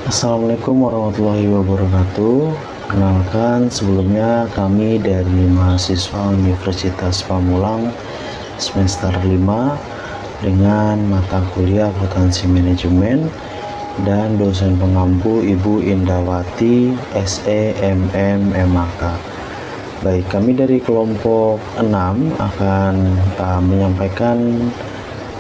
Assalamualaikum warahmatullahi wabarakatuh. Perkenalkan, sebelumnya kami dari mahasiswa Universitas Pamulang semester 5 dengan mata kuliah akuntansi manajemen dan dosen pengampu Ibu Indawati SEMM MAK. Baik, kami dari kelompok 6 akan menyampaikan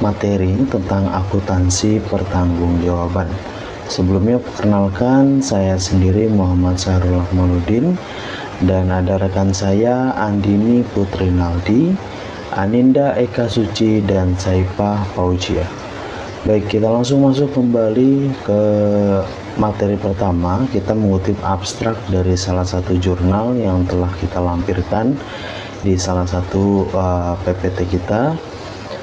materi tentang akuntansi pertanggungjawaban. Sebelumnya perkenalkan, saya sendiri Muhammad Sahrul Akmaluddin dan ada rekan saya Andini Putri Naldi, Aninda Eka Suci dan Saifah Fauzia. Baik, kita langsung masuk kembali ke materi pertama. Kita mengutip abstrak dari salah satu jurnal yang telah kita lampirkan di salah satu PPT kita.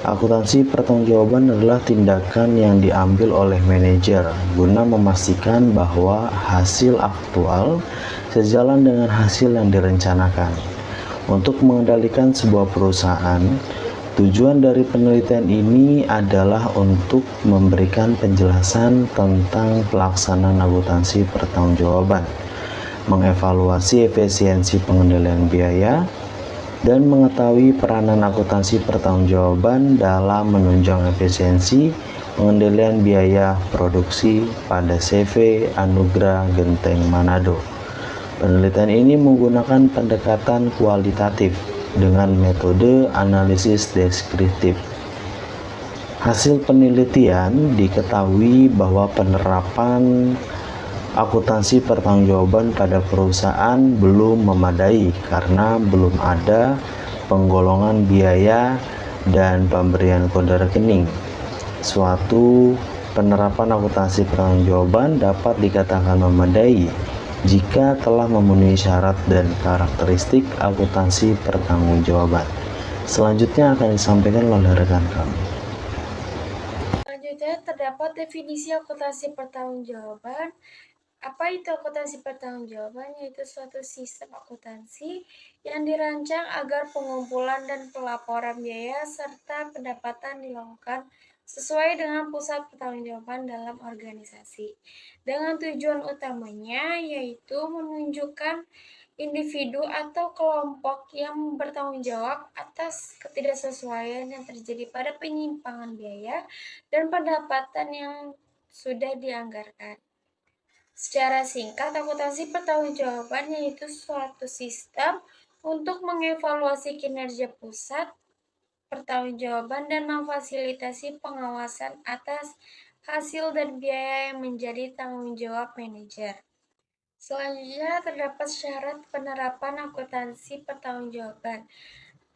Akuntansi pertanggungjawaban adalah tindakan yang diambil oleh manajer guna memastikan bahwa hasil aktual sejalan dengan hasil yang direncanakan. Untuk mengendalikan sebuah perusahaan, tujuan dari penelitian ini adalah untuk memberikan penjelasan tentang pelaksanaan akuntansi pertanggungjawaban, mengevaluasi efisiensi pengendalian biaya, dan mengetahui peranan akuntansi pertanggungjawaban dalam menunjang efisiensi pengendalian biaya produksi pada CV Anugrah Genteng Manado. Penelitian ini menggunakan pendekatan kualitatif dengan metode analisis deskriptif. Hasil penelitian diketahui bahwa penerapan akuntansi pertanggungjawaban pada perusahaan belum memadai karena belum ada penggolongan biaya dan pemberian kode rekening. Suatu penerapan akuntansi pertanggungjawaban dapat dikatakan memadai jika telah memenuhi syarat dan karakteristik akuntansi pertanggungjawaban. Selanjutnya akan disampaikan oleh rekan kami. Selanjutnya terdapat definisi akuntansi pertanggungjawaban. Apa itu akuntansi pertanggungjawaban? Yaitu suatu sistem akuntansi yang dirancang agar pengumpulan dan pelaporan biaya serta pendapatan dilakukan sesuai dengan pusat pertanggungjawaban dalam organisasi. Dengan tujuan utamanya yaitu menunjukkan individu atau kelompok yang bertanggung jawab atas ketidaksesuaian yang terjadi pada penyimpangan biaya dan pendapatan yang sudah dianggarkan. Secara singkat, akuntansi pertanggungjawaban yaitu suatu sistem untuk mengevaluasi kinerja pusat pertanggungjawaban dan memfasilitasi pengawasan atas hasil dan biaya yang menjadi tanggung jawab manajer. Selanjutnya terdapat syarat penerapan akuntansi pertanggungjawaban.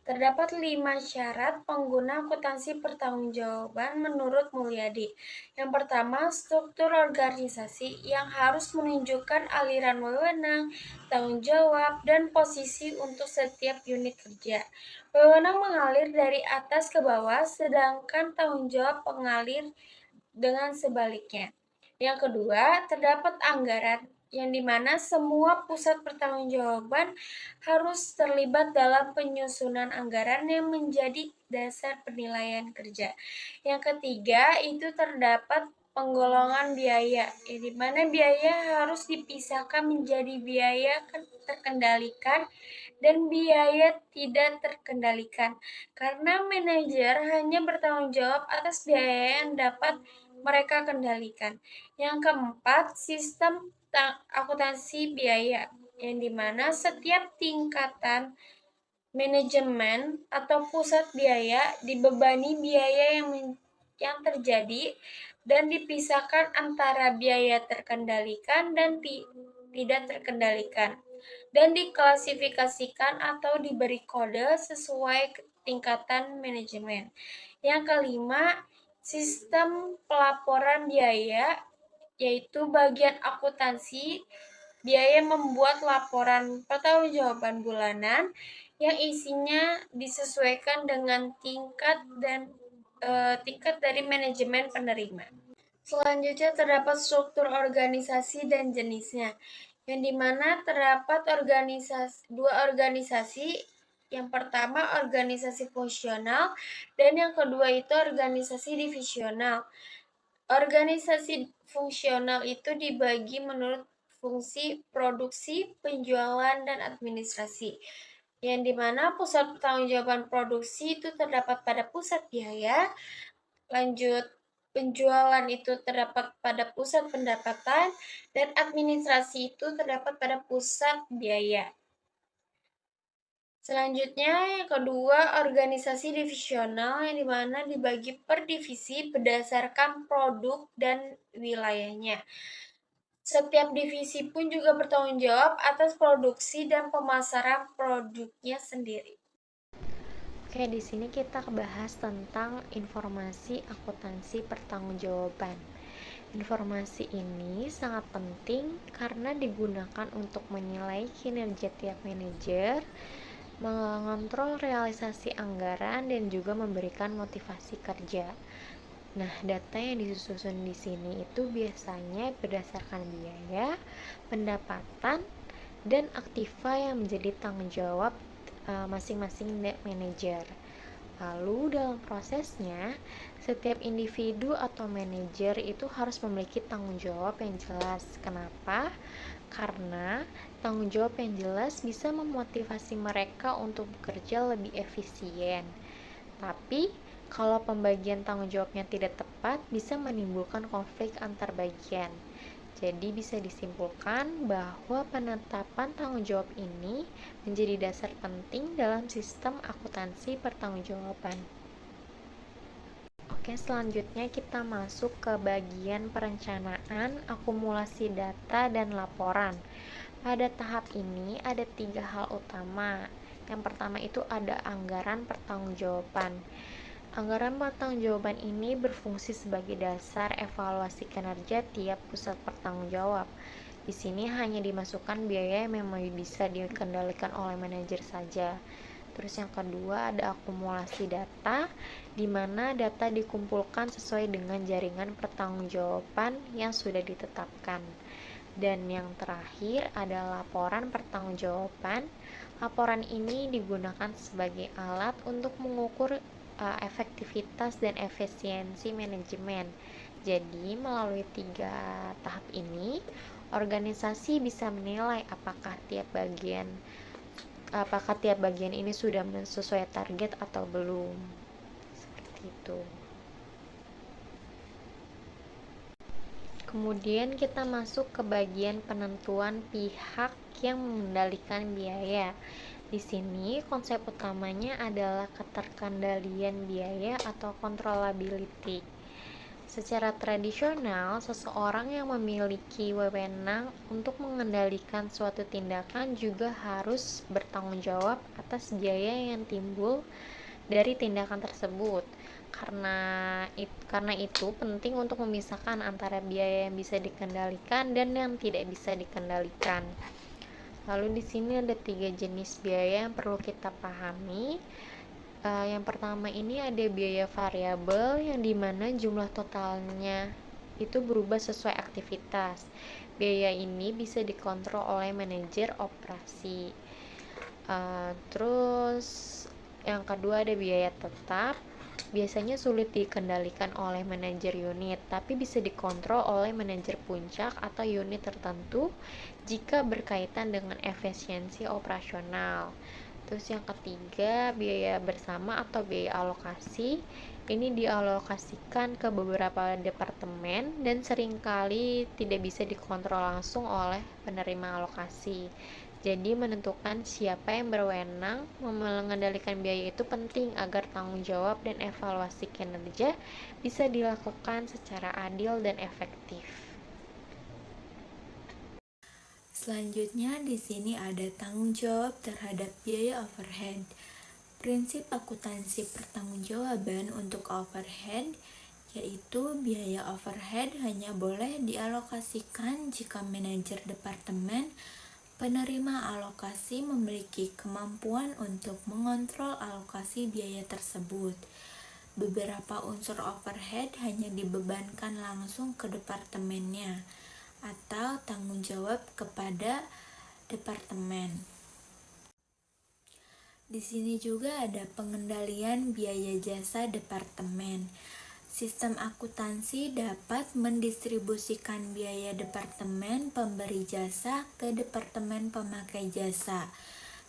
Terdapat 5 syarat pengguna akuntansi pertanggungjawaban menurut Mulyadi. Yang pertama, struktur organisasi yang harus menunjukkan aliran wewenang, tanggung jawab, dan posisi untuk setiap unit kerja. Wewenang mengalir dari atas ke bawah, sedangkan tanggung jawab mengalir dengan sebaliknya. Yang kedua, terdapat anggaran yang dimana semua pusat pertanggungjawaban harus terlibat dalam penyusunan anggaran yang menjadi dasar penilaian kerja. Yang ketiga, itu terdapat penggolongan biaya, yang dimana biaya harus dipisahkan menjadi biaya terkendalikan dan biaya tidak terkendalikan, karena manajer hanya bertanggung jawab atas biaya yang dapat mereka kendalikan. Yang keempat, sistem akuntansi biaya, yang dimana setiap tingkatan manajemen atau pusat biaya dibebani biaya yang terjadi dan dipisahkan antara biaya terkendalikan dan tidak terkendalikan, dan diklasifikasikan atau diberi kode sesuai tingkatan manajemen. Yang kelima, sistem pelaporan biaya, yaitu bagian akuntansi biaya membuat laporan pertanggungjawaban bulanan yang isinya disesuaikan dengan tingkat dari manajemen penerima. Selanjutnya terdapat struktur organisasi dan jenisnya, yang dimana terdapat dua organisasi. Yang pertama organisasi fungsional dan yang kedua itu organisasi divisional. Organisasi fungsional itu dibagi menurut fungsi produksi, penjualan, dan administrasi. Yang dimana pusat pertanggungjawaban produksi itu terdapat pada pusat biaya, lanjut penjualan itu terdapat pada pusat pendapatan, dan administrasi itu terdapat pada pusat biaya. Selanjutnya, yang kedua, organisasi divisional yang dimana dibagi per divisi berdasarkan produk dan wilayahnya. Setiap divisi pun juga bertanggung jawab atas produksi dan pemasaran produknya sendiri. Oke, di sini kita bahas tentang informasi akuntansi pertanggungjawaban. Informasi ini sangat penting karena digunakan untuk menilai kinerja tiap manajer, mengontrol realisasi anggaran, dan juga memberikan motivasi kerja. Nah, data yang disusun di sini itu biasanya berdasarkan biaya, pendapatan, dan aktiva yang menjadi tanggung jawab masing-masing manajer. Lalu dalam prosesnya, setiap individu atau manajer itu harus memiliki tanggung jawab yang jelas. Kenapa? Karena tanggung jawab yang jelas bisa memotivasi mereka untuk bekerja lebih efisien. Tapi, kalau pembagian tanggung jawabnya tidak tepat, bisa menimbulkan konflik antar bagian. Jadi bisa disimpulkan bahwa penetapan tanggung jawab ini menjadi dasar penting dalam sistem akuntansi pertanggungjawaban. Oke, selanjutnya kita masuk ke bagian perencanaan, akumulasi data, dan laporan. Pada tahap ini ada 3 hal utama. Yang pertama itu ada anggaran pertanggungjawaban. Anggaran pertanggungjawaban ini berfungsi sebagai dasar evaluasi kinerja tiap pusat pertanggungjawab. Di sini hanya dimasukkan biaya yang memang bisa dikendalikan oleh manajer saja. Terus yang kedua ada akumulasi data, di mana data dikumpulkan sesuai dengan jaringan pertanggungjawaban yang sudah ditetapkan. Dan yang terakhir ada laporan pertanggungjawaban. Laporan ini digunakan sebagai alat untuk mengukur efektivitas dan efisiensi manajemen. Jadi, melalui 3 tahap ini, organisasi bisa menilai apakah tiap bagian ini sudah sesuai target atau belum. Seperti itu. Kemudian kita masuk ke bagian penentuan pihak yang mengendalikan biaya. Di sini konsep utamanya adalah keterkendalian biaya atau controllability. Secara tradisional, seseorang yang memiliki wewenang untuk mengendalikan suatu tindakan juga harus bertanggung jawab atas biaya yang timbul dari tindakan tersebut. Karena itu penting untuk memisahkan antara biaya yang bisa dikendalikan dan yang tidak bisa dikendalikan. Lalu di sini ada 3 jenis biaya yang perlu kita pahami. Yang pertama ini ada biaya variabel yang dimana jumlah totalnya itu berubah sesuai aktivitas. Biaya ini bisa dikontrol oleh manajer operasi. Terus yang kedua ada biaya tetap. Biasanya sulit dikendalikan oleh manajer unit, tapi bisa dikontrol oleh manajer puncak atau unit tertentu jika berkaitan dengan efisiensi operasional. Terus yang ketiga, biaya bersama atau biaya alokasi. Ini dialokasikan ke beberapa departemen dan seringkali tidak bisa dikontrol langsung oleh penerima alokasi. Jadi menentukan siapa yang berwenang mengendalikan biaya itu penting agar tanggung jawab dan evaluasi kinerja bisa dilakukan secara adil dan efektif. Selanjutnya di sini ada tanggung jawab terhadap biaya overhead. Prinsip akuntansi pertanggungjawaban untuk overhead yaitu biaya overhead hanya boleh dialokasikan jika manajer departemen penerima alokasi memiliki kemampuan untuk mengontrol alokasi biaya tersebut. Beberapa unsur overhead hanya dibebankan langsung ke departemennya atau tanggung jawab kepada departemen. Di sini juga ada pengendalian biaya jasa departemen. Sistem akuntansi dapat mendistribusikan biaya departemen pemberi jasa ke departemen pemakai jasa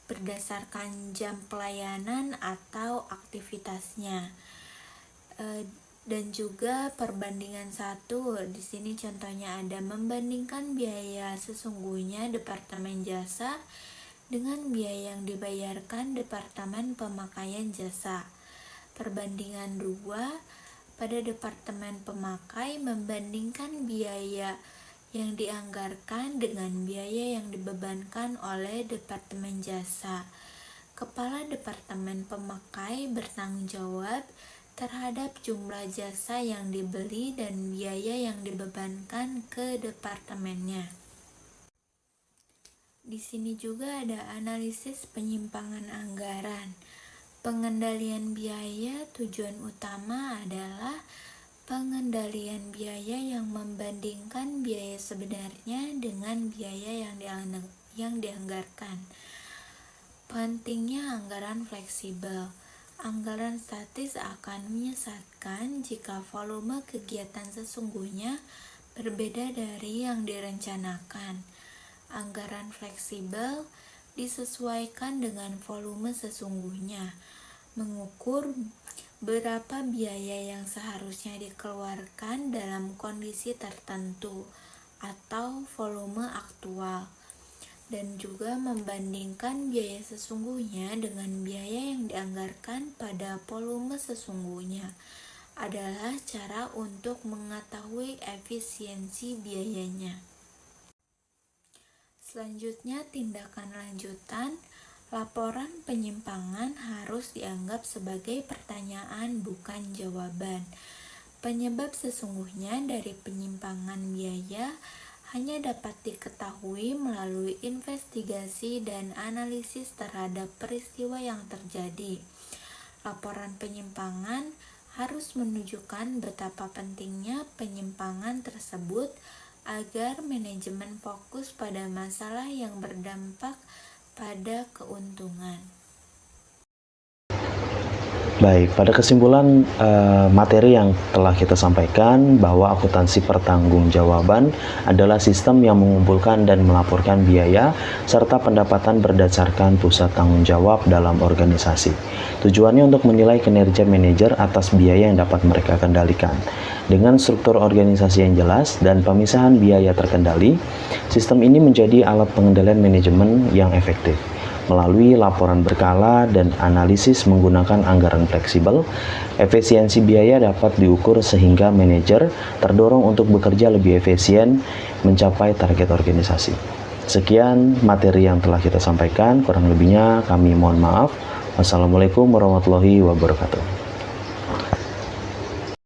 berdasarkan jam pelayanan atau aktivitasnya. Dan juga perbandingan satu. Di sini contohnya ada membandingkan biaya sesungguhnya departemen jasa dengan biaya yang dibayarkan departemen pemakaian jasa. Perbandingan 2. Pada departemen pemakai membandingkan biaya yang dianggarkan dengan biaya yang dibebankan oleh departemen jasa. Kepala departemen pemakai bertanggung jawab terhadap jumlah jasa yang dibeli dan biaya yang dibebankan ke departemennya. Di sini juga ada analisis penyimpangan anggaran. Pengendalian biaya tujuan utama adalah pengendalian biaya yang membandingkan biaya sebenarnya dengan biaya yang dianggarkan. Pentingnya anggaran fleksibel. Anggaran statis akan menyesatkan jika volume kegiatan sesungguhnya berbeda dari yang direncanakan. Anggaran fleksibel disesuaikan dengan volume sesungguhnya, mengukur berapa biaya yang seharusnya dikeluarkan dalam kondisi tertentu atau volume aktual, dan juga membandingkan biaya sesungguhnya dengan biaya yang dianggarkan pada volume sesungguhnya adalah cara untuk mengetahui efisiensi biayanya. Selanjutnya, tindakan lanjutan. Laporan penyimpangan harus dianggap sebagai pertanyaan, bukan jawaban. Penyebab sesungguhnya dari penyimpangan biaya hanya dapat diketahui melalui investigasi dan analisis terhadap peristiwa yang terjadi. Laporan penyimpangan harus menunjukkan betapa pentingnya penyimpangan tersebut agar manajemen fokus pada masalah yang berdampak pada keuntungan. Baik, pada kesimpulan materi yang telah kita sampaikan bahwa akuntansi pertanggungjawaban adalah sistem yang mengumpulkan dan melaporkan biaya serta pendapatan berdasarkan pusat tanggung jawab dalam organisasi. Tujuannya untuk menilai kinerja manajer atas biaya yang dapat mereka kendalikan. Dengan struktur organisasi yang jelas dan pemisahan biaya terkendali, sistem ini menjadi alat pengendalian manajemen yang efektif. Melalui laporan berkala dan analisis menggunakan anggaran fleksibel, efisiensi biaya dapat diukur sehingga manajer terdorong untuk bekerja lebih efisien mencapai target organisasi. Sekian materi yang telah kita sampaikan, kurang lebihnya kami mohon maaf. Wassalamualaikum warahmatullahi wabarakatuh.